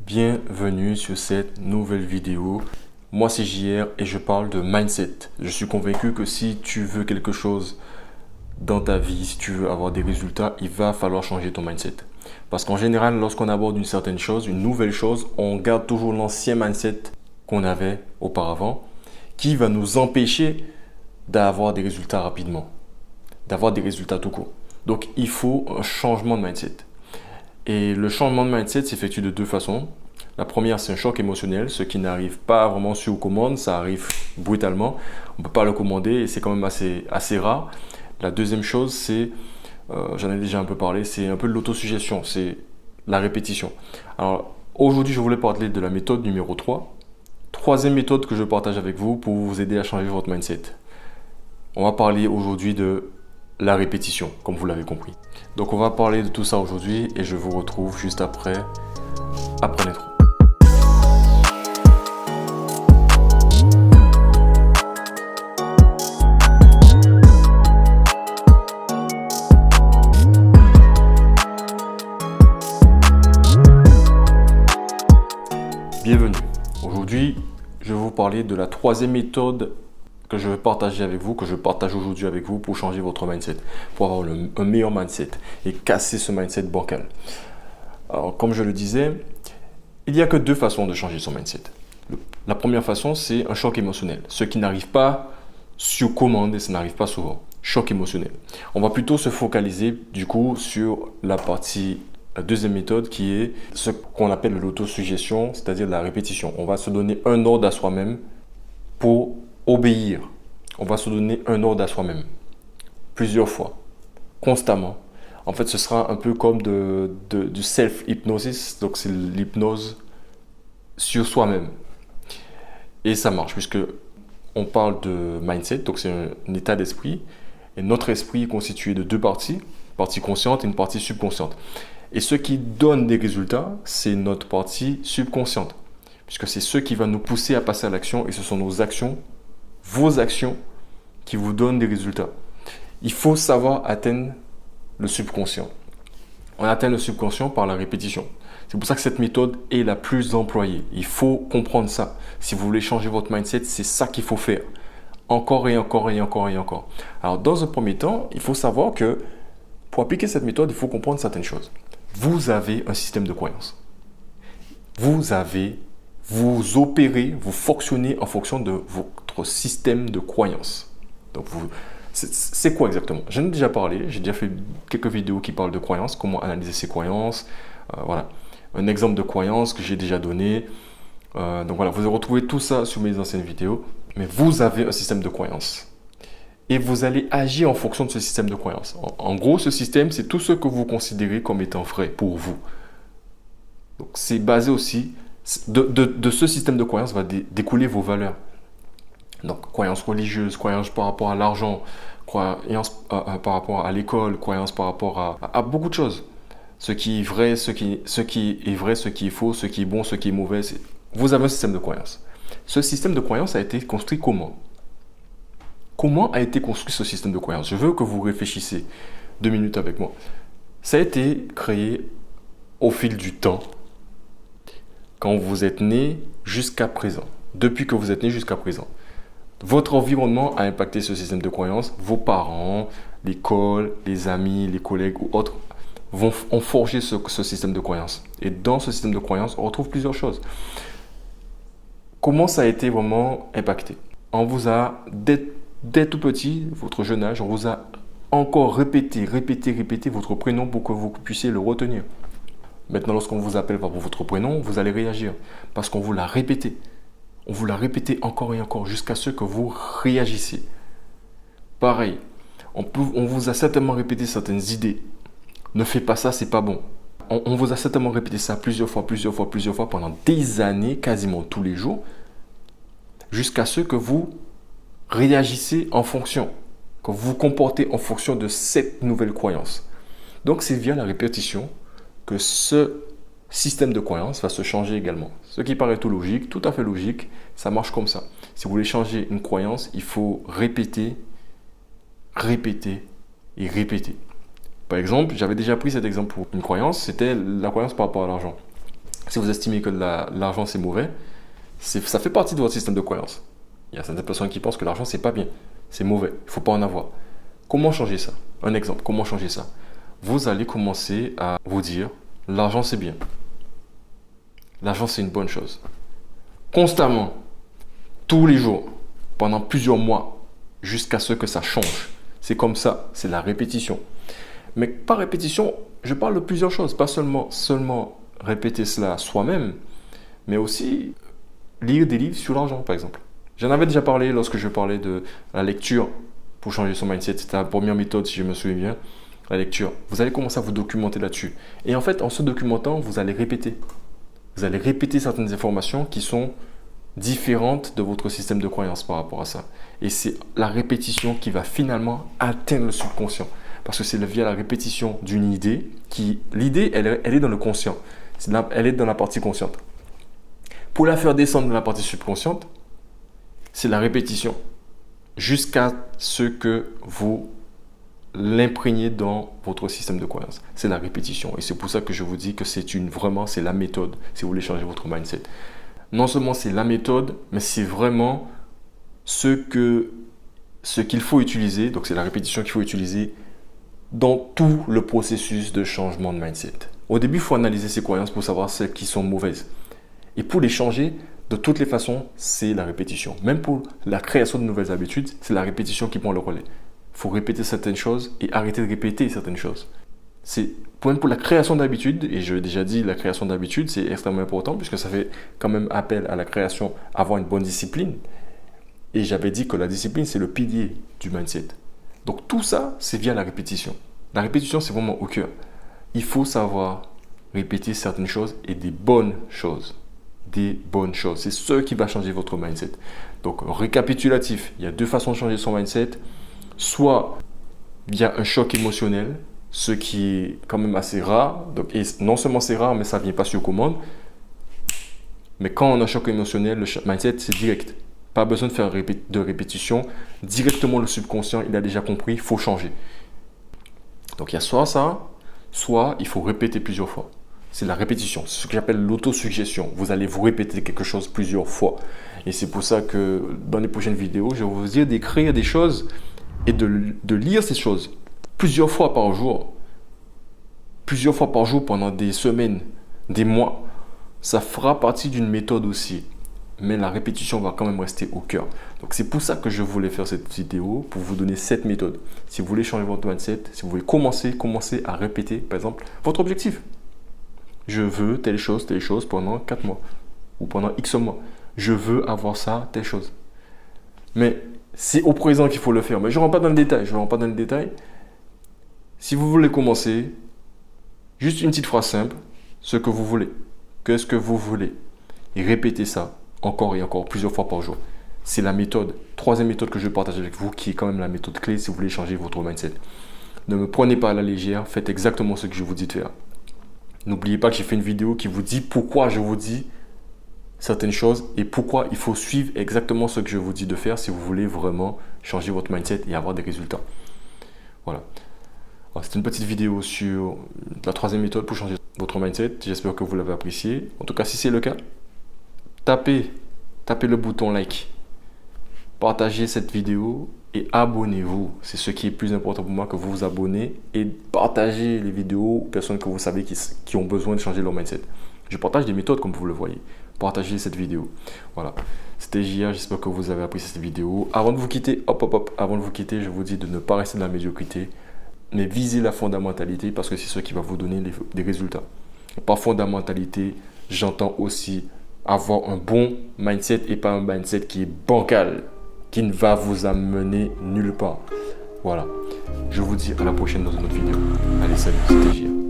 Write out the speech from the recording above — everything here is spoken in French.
Bienvenue sur cette nouvelle vidéo. Moi c'est JR et je parle de mindset. Je suis convaincu que si tu veux quelque chose dans ta vie, si tu veux avoir des résultats, il va falloir changer ton mindset. Parce qu'en général, lorsqu'on aborde une certaine chose, une nouvelle chose, on garde toujours l'ancien mindset qu'on avait auparavant qui va nous empêcher d'avoir des résultats rapidement, d'avoir des résultats tout court. Donc il faut un changement de mindset. Et le changement de mindset s'effectue de deux façons. La première, c'est un choc émotionnel, ce qui n'arrive pas vraiment sur commande, ça arrive brutalement. On ne peut pas le commander et c'est quand même assez rare. La deuxième chose, c'est, j'en ai déjà un peu parlé, c'est un peu de l'autosuggestion, c'est la répétition. Alors aujourd'hui, je voulais parler de la méthode numéro 3. Troisième méthode que je partage avec vous pour vous aider à changer votre mindset. On va parler aujourd'hui de la répétition, comme vous l'avez compris. Donc on va parler de tout ça aujourd'hui et je vous retrouve juste après l'intro. Bienvenue. Aujourd'hui, je vais vous parler de la troisième méthode que je vais partager avec vous, que je partage aujourd'hui avec vous pour changer votre mindset, pour avoir un meilleur mindset et casser ce mindset bancal. Alors, comme je le disais, il n'y a que deux façons de changer son mindset. La première façon, c'est un choc émotionnel, ce qui n'arrive pas sur commande et ça n'arrive pas souvent. Choc émotionnel. On va plutôt se focaliser du coup sur la deuxième méthode qui est ce qu'on appelle l'autosuggestion, c'est-à-dire la répétition. On va se donner un ordre à soi-même pour obéir. On va se donner un ordre à soi-même plusieurs fois, constamment. En fait, ce sera un peu comme du self-hypnosis, donc c'est l'hypnose sur soi-même. Et ça marche puisque on parle de mindset, donc c'est un état d'esprit. Et notre esprit est constitué de deux parties, une partie consciente et une partie subconsciente. Et ce qui donne des résultats, c'est notre partie subconsciente, puisque c'est ce qui va nous pousser à passer à l'action et ce sont nos actions, vos actions, qui vous donnent des résultats. Il faut savoir atteindre le subconscient. On atteint le subconscient par la répétition. C'est pour ça que cette méthode est la plus employée. Il faut comprendre ça. Si vous voulez changer votre mindset, c'est ça qu'il faut faire. Encore et encore et encore et encore. Alors, dans un premier temps, il faut savoir que pour appliquer cette méthode, il faut comprendre certaines choses. Vous avez un système de croyance. Vous opérez, vous fonctionnez en fonction de votre système de croyance. Donc, c'est quoi exactement? J'en ai déjà parlé, j'ai déjà fait quelques vidéos qui parlent de croyances, comment analyser ses croyances. Voilà, un exemple de croyance que j'ai déjà donné. Donc voilà, vous allez retrouver tout ça sur mes anciennes vidéos. Mais vous avez un système de croyance. Et vous allez agir en fonction de ce système de croyance. En gros, ce système, c'est tout ce que vous considérez comme étant vrai pour vous. Donc c'est basé aussi, de ce système de croyance va découler vos valeurs. Donc, croyances religieuses, croyances par rapport à l'argent, croyances par rapport à l'école, croyances par rapport à beaucoup de choses. Ce qui est vrai, ce qui est faux, ce qui est bon, ce qui est mauvais. Vous avez un système de croyances. Ce système de croyances a été construit comment? Comment a été construit ce système de croyances? Je veux que vous réfléchissiez 2 minutes avec moi. Ça a été créé au fil du temps, quand vous êtes né jusqu'à présent, depuis que vous êtes né jusqu'à présent. Votre environnement a impacté ce système de croyances. Vos parents, l'école, les amis, les collègues ou autres ont forgé ce système de croyances. Et dans ce système de croyances, on retrouve plusieurs choses. Comment ça a été vraiment impacté? On vous a, dès tout petit, votre jeune âge, on vous a encore répété votre prénom pour que vous puissiez le retenir. Maintenant, lorsqu'on vous appelle par votre prénom, vous allez réagir parce qu'on vous l'a répété. On vous l'a répété encore et encore jusqu'à ce que vous réagissiez. Pareil, on vous a certainement répété certaines idées. Ne fais pas ça, c'est pas bon. On vous a certainement répété ça plusieurs fois pendant des années, quasiment tous les jours, jusqu'à ce que vous réagissez en fonction, que vous vous comportez en fonction de cette nouvelle croyance. Donc, c'est via la répétition que ce système de croyance va se changer également. Ce qui paraît tout logique, tout à fait logique, ça marche comme ça. Si vous voulez changer une croyance, il faut répéter et répéter. Par exemple, j'avais déjà pris cet exemple pour une croyance, c'était la croyance par rapport à l'argent. Si vous estimez que l'argent c'est mauvais, ça fait partie de votre système de croyance. Il y a certaines personnes qui pensent que l'argent c'est pas bien, c'est mauvais, il ne faut pas en avoir. Comment changer ça? Un exemple, comment changer ça? Vous allez commencer à vous dire, l'argent c'est bien. L'argent c'est une bonne chose. Constamment, tous les jours, pendant plusieurs mois, jusqu'à ce que ça change. C'est comme ça, c'est la répétition. Mais par répétition, je parle de plusieurs choses, pas seulement répéter cela soi-même, mais aussi lire des livres sur l'argent, par exemple. J'en avais déjà parlé lorsque je parlais de la lecture pour changer son mindset. C'était la première méthode, si je me souviens bien, la lecture. Vous allez commencer à vous documenter là-dessus. Et en fait, en se documentant, vous allez répéter. Vous allez répéter certaines informations qui sont différentes de votre système de croyance par rapport à ça. Et c'est la répétition qui va finalement atteindre le subconscient. Parce que c'est via la répétition d'une idée l'idée, elle est dans le conscient. Elle est dans la partie consciente. Pour la faire descendre dans la partie subconsciente, c'est la répétition jusqu'à ce que vous l'imprégnez dans votre système de croyance. C'est la répétition. Et c'est pour ça que je vous dis que c'est la méthode si vous voulez changer votre mindset. Non seulement c'est la méthode, mais c'est vraiment ce qu'il faut utiliser. Donc c'est la répétition qu'il faut utiliser dans tout le processus de changement de mindset. Au début, il faut analyser ses croyances pour savoir celles qui sont mauvaises. Et pour les changer, de toutes les façons, c'est la répétition. Même pour la création de nouvelles habitudes, c'est la répétition qui prend le relais. Il faut répéter certaines choses et arrêter de répéter certaines choses. Même pour la création d'habitudes, et je l'ai déjà dit, la création d'habitudes, c'est extrêmement important puisque ça fait quand même appel à la création, avoir une bonne discipline. Et j'avais dit que la discipline, c'est le pilier du mindset. Donc tout ça, c'est via la répétition. La répétition, c'est vraiment au cœur. Il faut savoir répéter certaines choses et des bonnes choses. Des bonnes choses. C'est ce qui va changer votre mindset. Donc, récapitulatif, il y a deux façons de changer son mindset. Soit via un choc émotionnel, ce qui est quand même assez rare. Donc, et non seulement c'est rare, mais ça ne vient pas sur commande. Mais quand on a un choc émotionnel, le mindset, c'est direct. Pas besoin de faire de répétition. Directement, le subconscient, il a déjà compris, il faut changer. Donc, il y a soit ça, soit il faut répéter plusieurs fois. C'est la répétition, c'est ce que j'appelle l'autosuggestion. Vous allez vous répéter quelque chose plusieurs fois. Et c'est pour ça que dans les prochaines vidéos, je vais vous dire d'écrire des choses et de lire ces choses plusieurs fois par jour. Plusieurs fois par jour pendant des semaines, des mois. Ça fera partie d'une méthode aussi. Mais la répétition va quand même rester au cœur. Donc c'est pour ça que je voulais faire cette vidéo, pour vous donner cette méthode. Si vous voulez changer votre mindset, si vous voulez commencer à répéter, par exemple, votre objectif. Je veux telle chose pendant 4 mois ou pendant X mois. Je veux avoir ça, telle chose. Mais c'est au présent qu'il faut le faire. Mais je ne rentre pas dans le détail. Si vous voulez commencer, juste une petite phrase simple, ce que vous voulez. Qu'est-ce que vous voulez? Et répétez ça encore et encore, plusieurs fois par jour. C'est la méthode, troisième méthode que je partage avec vous, qui est quand même la méthode clé si vous voulez changer votre mindset. Ne me prenez pas à la légère, faites exactement ce que je vous dis de faire. N'oubliez pas que j'ai fait une vidéo qui vous dit pourquoi je vous dis certaines choses et pourquoi il faut suivre exactement ce que je vous dis de faire si vous voulez vraiment changer votre mindset et avoir des résultats. Voilà. C'est une petite vidéo sur la troisième méthode pour changer votre mindset. J'espère que vous l'avez apprécié. En tout cas, si c'est le cas, tapez le bouton like, partagez cette vidéo et abonnez-vous. C'est ce qui est plus important pour moi, que vous vous abonnez et partagez les vidéos aux personnes que vous savez qui ont besoin de changer leur mindset. Je partage des méthodes comme vous le voyez. Partagez cette vidéo. Voilà. C'était JR, j'espère que vous avez apprécié cette vidéo. Avant de vous quitter, avant de vous quitter, je vous dis de ne pas rester dans la médiocrité, mais visez la fondamentalité parce que c'est ce qui va vous donner des résultats. Et par fondamentalité, j'entends aussi avoir un bon mindset et pas un mindset qui est bancal, qui ne va vous amener nulle part. Voilà. Je vous dis à la prochaine dans une autre vidéo. Allez, salut, c'était JR.